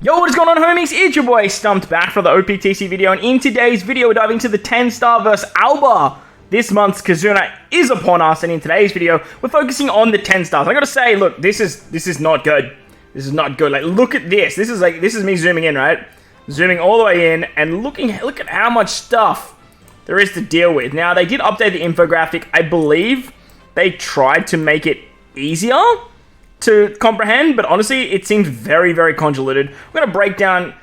Yo, what is going on, homies? It's your boy Stumped back for the OPTC video, and in today's video, we're diving into the 10-star vs. Alber. This month's Kizuna is upon us, and in today's video, we're focusing on the 10 stars. I gotta say, look, this is not good. This is not good. Like, look at this. This is me zooming in, right? Zooming all the way in, and look at how much stuff there is to deal with. Now, they did update the infographic. I believe they tried to make it easier to comprehend, but honestly, it seems very, very convoluted. We're going to break down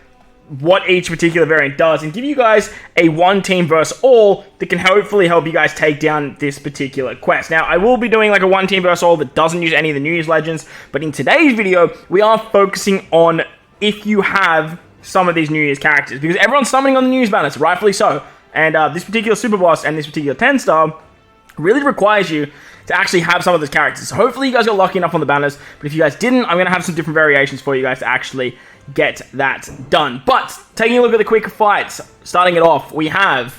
what each particular variant does and give you guys a one team versus all that can hopefully help you guys take down this particular quest. Now, I will be doing like a one team versus all that doesn't use any of the New Year's legends, but in today's video, we are focusing on if you have some of these New Year's characters, because everyone's summoning on the New Year's banners, rightfully so. And this particular super boss and this particular 10-star really requires you to actually have some of those characters. So hopefully you guys got lucky enough on the banners, but if you guys didn't, I'm going to have some different variations for you guys to actually get that done. But taking a look at the quick fights, starting it off, we have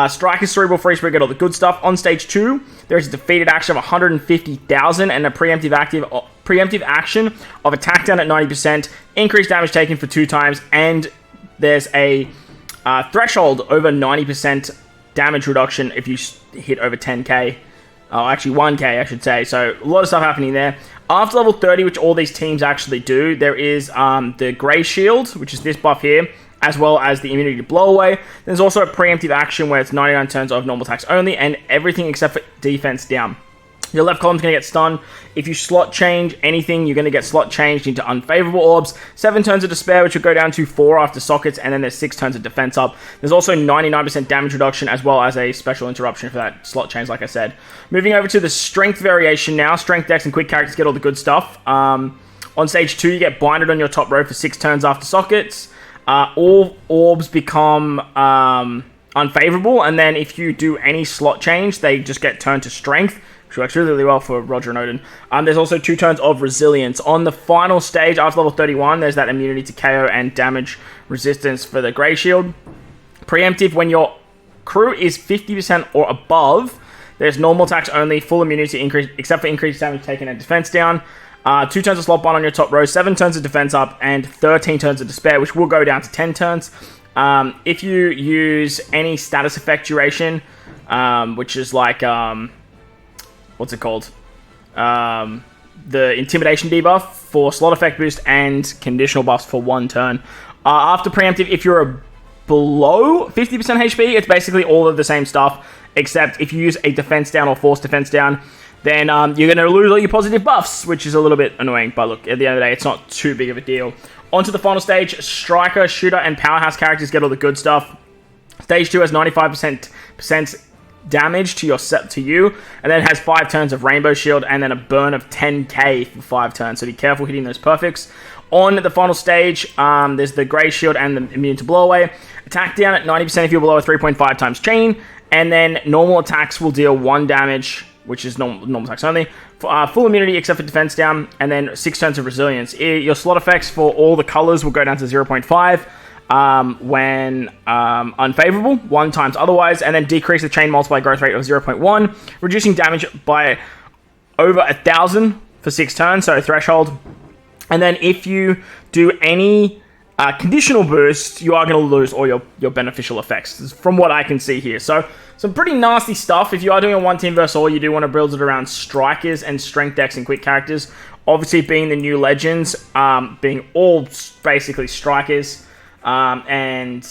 Striker's Cerebral Free Spirit, get all the good stuff. On stage 2, there is a defeated action of 150,000 and a preemptive action of attack down at 90%, increased damage taken for 2 times, and there's a threshold over 90% damage reduction if you hit over 10k. Oh, actually 1k, I should say. So, a lot of stuff happening there. After level 30, which all these teams actually do, there is the Grey Shield, which is this buff here, as well as the immunity to blow away. There's also a preemptive action where it's 99 turns of normal attacks only, and everything except for defense down. Your left column's going to get stunned. If you slot change anything, you're going to get slot changed into unfavorable orbs. 7 turns of despair, which will go down to 4 after sockets, and then there's 6 turns of defense up. There's also 99% damage reduction, as well as a special interruption for that slot change, like I said. Moving over to the strength variation now. Strength, dex, and quick characters get all the good stuff. On stage 2, you get binded on your top row for 6 turns after sockets. All orbs become unfavorable, and then if you do any slot change, they just get turned to strength, which works really, really well for Roger and Odin. There's also 2 turns of resilience. On the final stage, after level 31, there's that immunity to KO and damage resistance for the Grey Shield. Preemptive, when your crew is 50% or above, there's normal attacks only, full immunity increase, except for increased damage taken and defense down. 2 turns of slot bind on your top row, 7 turns of defense up, and 13 turns of despair, which will go down to 10 turns. If you use any status effect duration, which is like, what's it called? The intimidation debuff for slot effect boost and conditional buffs for 1 turn. After preemptive, if you're below 50% HP, it's basically all of the same stuff, except if you use a defense down or force defense down, then you're going to lose all your positive buffs, which is a little bit annoying. But look, at the end of the day, it's not too big of a deal. On to the final stage. Striker, Shooter, and Powerhouse characters get all the good stuff. Stage 2 has 95% damage to you, and then has 5 turns of Rainbow Shield, and then a burn of 10k for 5 turns. So be careful hitting those perfects. On the final stage, there's the Grey Shield and the immune to blow away. Attack down at 90% if you're below a 3.5 times chain, and then normal attacks will deal 1 damage, which is normal attacks only. Full immunity except for defense down, and then 6 turns of resilience. Your slot effects for all the colors will go down to 0.5 when unfavorable, 1 times otherwise, and then decrease the chain multiply growth rate of 0.1, reducing damage by over 1,000 for 6 turns, so threshold. And then if you do any conditional boost, you are going to lose all your beneficial effects, from what I can see here. So some pretty nasty stuff. If you are doing a one team versus all, you do want to build it around strikers and strength, dex, and quick characters. Obviously, being the new legends, being all basically strikers, and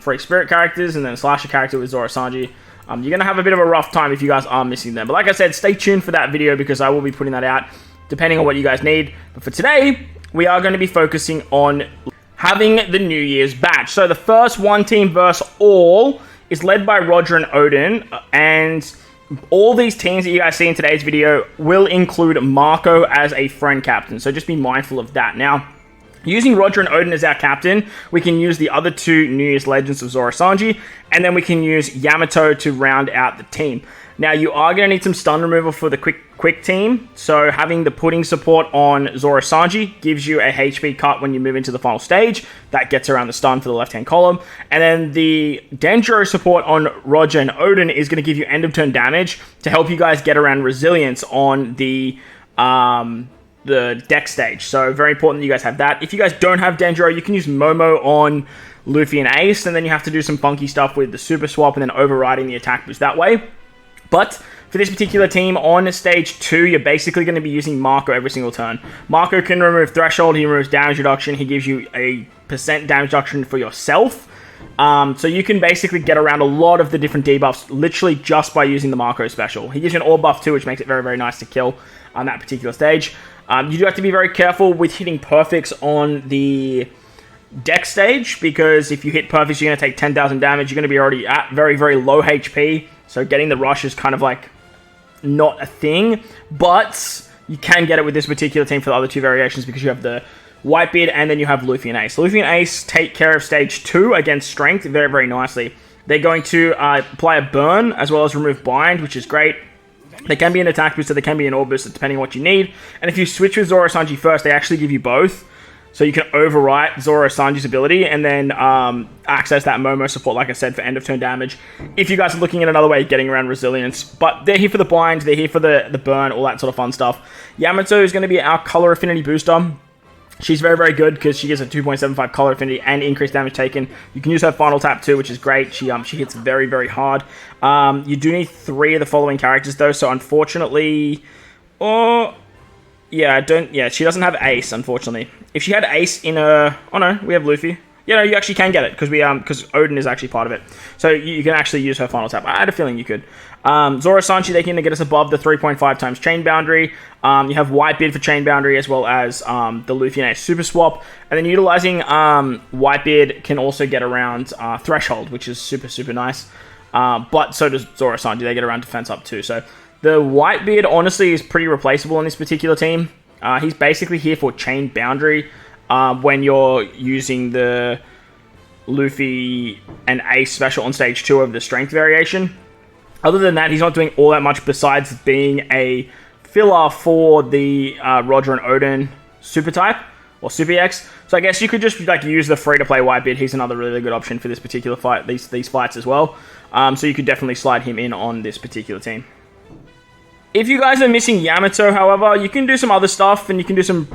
free spirit characters, and then a slasher character with Zoro Sanji. You're going to have a bit of a rough time if you guys are missing them. But like I said, stay tuned for that video, because I will be putting that out depending on what you guys need. But for today, we are going to be focusing on having the New Year's badge. So the first one team versus all is led by Roger and Odin, and all these teams that you guys see in today's video will include Marco as a friend captain, so just be mindful of that. Now, using Roger and Odin as our captain, we can use the other 2 New Year's legends of Zoro Sanji, and then we can use Yamato to round out the team. Now, you are going to need some stun removal for the quick team, so having the pudding support on Zoro Sanji gives you a HP cut when you move into the final stage. That gets around the stun for the left-hand column. And then the Dendro support on Roger and Odin is going to give you end-of-turn damage to help you guys get around resilience on the the deck stage. So very important that you guys have that. If you guys don't have Dendro, you can use Momo on Luffy and Ace, and then you have to do some funky stuff with the super swap and then overriding the attack boost that way. But for this particular team, on stage 2, you're basically going to be using Marco every single turn. Marco can remove Threshold, he removes damage reduction, he gives you a % damage reduction for yourself. So you can basically get around a lot of the different debuffs literally just by using the Marco special. He gives you an Orb buff too, which makes it very, very nice to kill on that particular stage. You do have to be very careful with hitting perfects on the deck stage, because if you hit perfects, you're going to take 10,000 damage. You're going to be already at very, very low HP. So getting the rush is kind of like not a thing, but you can get it with this particular team for the other two variations, because you have the Whitebeard and then you have Luffy and Ace. Luffy and Ace take care of stage 2 against Strength very, very nicely. They're going to apply a burn as well as remove bind, which is great. They can be an attack booster, they can be an orb booster, depending on what you need. And if you switch with Zoro Sanji first, they actually give you both. So you can overwrite Zoro Sanji's ability and then access that Momo support, like I said, for end of turn damage. If you guys are looking at another way of getting around resilience. But they're here for the bind, they're here for the burn, all that sort of fun stuff. Yamato is going to be our color affinity booster. She's very, very good because she gives a 2.75 color affinity and increased damage taken. You can use her final tap too, which is great. She hits very, very hard. You do need 3 of the following characters though, so unfortunately... she doesn't have Ace, unfortunately. If she had Ace in a... Oh no, we have Luffy. Yeah, no, you actually can get it, because Odin is actually part of it. So you can actually use her final tap. I had a feeling you could. Zoro Sanji, they can get us above the 3.5 times chain boundary. You have Whitebeard for chain boundary, as well as the Luffy and Ace super swap. And then utilizing Whitebeard can also get around Threshold, which is super, super nice. But so does Zoro Sanji. They get around defense up too. So the Whitebeard, honestly, is pretty replaceable in this particular team. He's basically here for chain boundary when you're using the Luffy and Ace special on stage 2 of the strength variation. Other than that, he's not doing all that much besides being a filler for the Roger and Odin super type or super X. So I guess you could just use the free-to-play Whitebeard. He's another really good option for this particular fight, these fights as well. So you could definitely slide him in on this particular team. If you guys are missing Yamato, however, you can do some other stuff and you can do some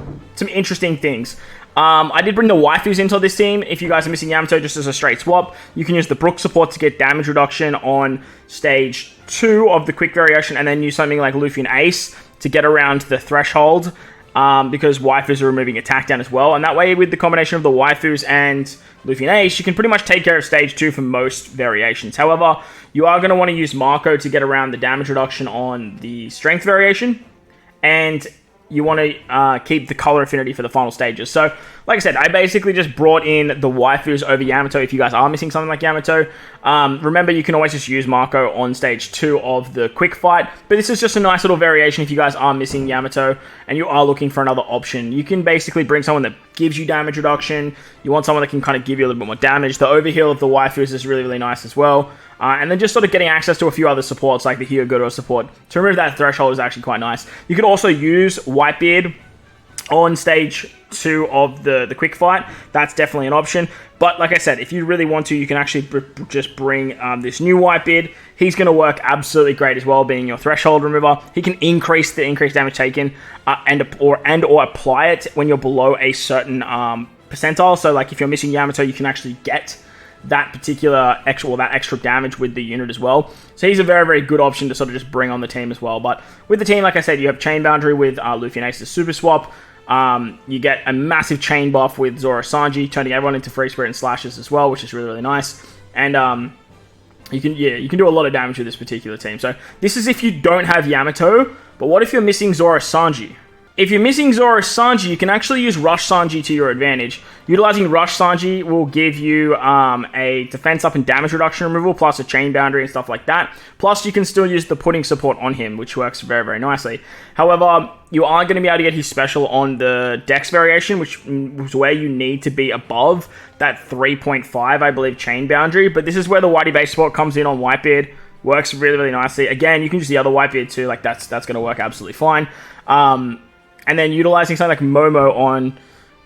interesting things. I did bring the waifus into this team. If you guys are missing Yamato just as a straight swap, you can use the Brook support to get damage reduction on stage 2 of the quick variation, and then use something like Luffy and Ace to get around the threshold, because waifus are removing attack down as well. And that way, with the combination of the waifus and Luffy and Ace, you can pretty much take care of stage 2 for most variations. However, you are going to want to use Marco to get around the damage reduction on the strength variation, and you want to keep the color affinity for the final stages. So, like I said, I basically just brought in the waifus over Yamato if you guys are missing something like Yamato. Remember, you can always just use Marco on stage 2 of the quick fight, but this is just a nice little variation if you guys are missing Yamato and you are looking for another option. You can basically bring someone that gives you damage reduction. You want someone that can kind of give you a little bit more damage. The overheal of the waifus is really, really nice as well. And then just sort of getting access to a few other supports, like the Hyogoro support. To remove that threshold is actually quite nice. You could also use Whitebeard on stage 2 of the quick fight. That's definitely an option. But like I said, if you really want to, you can actually just bring this new Whitebeard. He's going to work absolutely great as well, being your threshold remover. He can increase the increased damage taken or apply it when you're below a certain percentile. So like if you're missing Yamato, you can actually get that particular extra damage with the unit as well. So he's a very, very good option to sort of just bring on the team as well. But with the team, like I said, you have chain boundary with Luffy and Ace's super swap. You get a massive chain buff with Zoro Sanji, turning everyone into free spirit and slashes as well, which is really, really nice. And you can do a lot of damage with this particular team. So this is if you don't have Yamato, but what if you're missing Zoro Sanji? If you're missing Zoro Sanji, you can actually use Rush Sanji to your advantage. Utilizing Rush Sanji will give you a defense up and damage reduction removal, plus a chain boundary and stuff like that. Plus, you can still use the pudding support on him, which works very, very nicely. However, you are going to be able to get his special on the Dex variation, which is where you need to be above that 3.5, I believe, chain boundary. But this is where the Whitey base support comes in on Whitebeard. Works really, really nicely. Again, you can use the other Whitebeard too. Like that's going to work absolutely fine. And then utilizing something like Momo on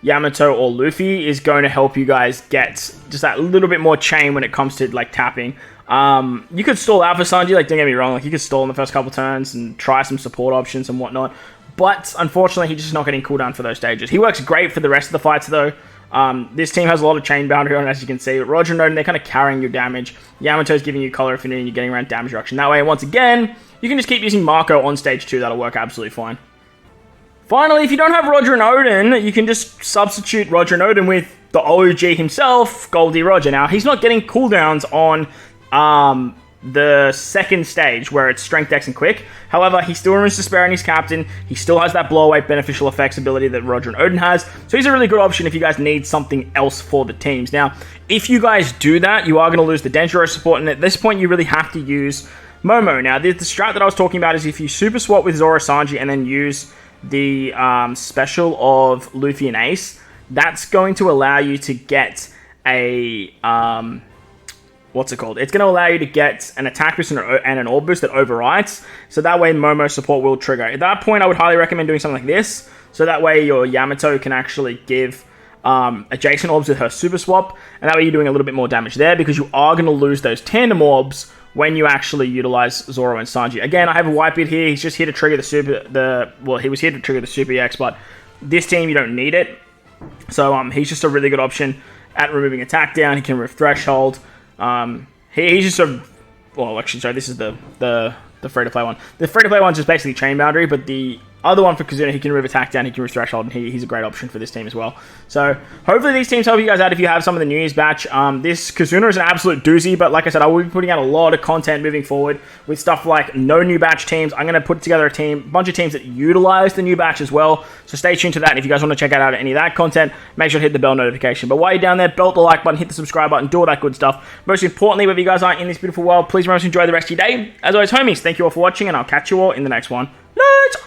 Yamato or Luffy is going to help you guys get just that little bit more chain when it comes to like tapping. You could stall out for Sanji, like don't get me wrong, like you could stall in the first couple turns and try some support options and whatnot. but unfortunately, he's just not getting cooldown for those stages. He works great for the rest of the fights, though. This team has a lot of chain boundary on, as you can see. Roger and Roden, they're kind of carrying your damage. Yamato's giving you color affinity, and you're getting around damage reduction. That way, once again, you can just keep using Marco on stage 2. That'll work absolutely fine. Finally, if you don't have Roger and Odin, you can just substitute Roger and Odin with the OG himself, Goldie Roger. Now, he's not getting cooldowns on the second stage, where it's Strength, Dex, and Quick. However, he still remains Despair and he's Captain. He still has that blow away beneficial effects ability that Roger and Odin has. So he's a really good option if you guys need something else for the teams. Now, if you guys do that, you are going to lose the Denjiro support, and at this point, you really have to use Momo. Now, the strat that I was talking about is if you super swap with Zoro Sanji and then use the special of Luffy and Ace, that's going to allow you to get a what's it called? It's going to allow you to get an attack boost and an orb boost that overrides, so that way Momo support will trigger. At that point, I would highly recommend doing something like this, so that way your Yamato can actually give adjacent orbs with her super swap, and that way you're doing a little bit more damage there, because you are going to lose those tandem orbs when you actually utilize Zoro and Sanji. Again, I have a Whitebeard here. He's just here to trigger he was here to trigger the Super EX, but this team, you don't need it. So he's just a really good option at removing attack down. He can remove Threshold. He's just well, actually, sorry, this is the free-to-play one. The free-to-play one's just basically Chain Boundary, but the other one for Kizuna, he can remove attack down, he can remove Threshold, and he's a great option for this team as well. So, hopefully these teams help you guys out if you have some of the New Year's batch. This Kizuna is an absolute doozy, but like I said, I will be putting out a lot of content moving forward with stuff like no new batch teams. I'm going to put together a bunch of teams that utilize the new batch as well, so stay tuned to that. And if you guys want to check out any of that content, make sure to hit the bell notification. But while you're down there, belt the like button, hit the subscribe button, do all that good stuff. Most importantly, wherever you guys are in this beautiful world, please remember to enjoy the rest of your day. As always, homies, thank you all for watching, and I'll catch you all in the next one. Later!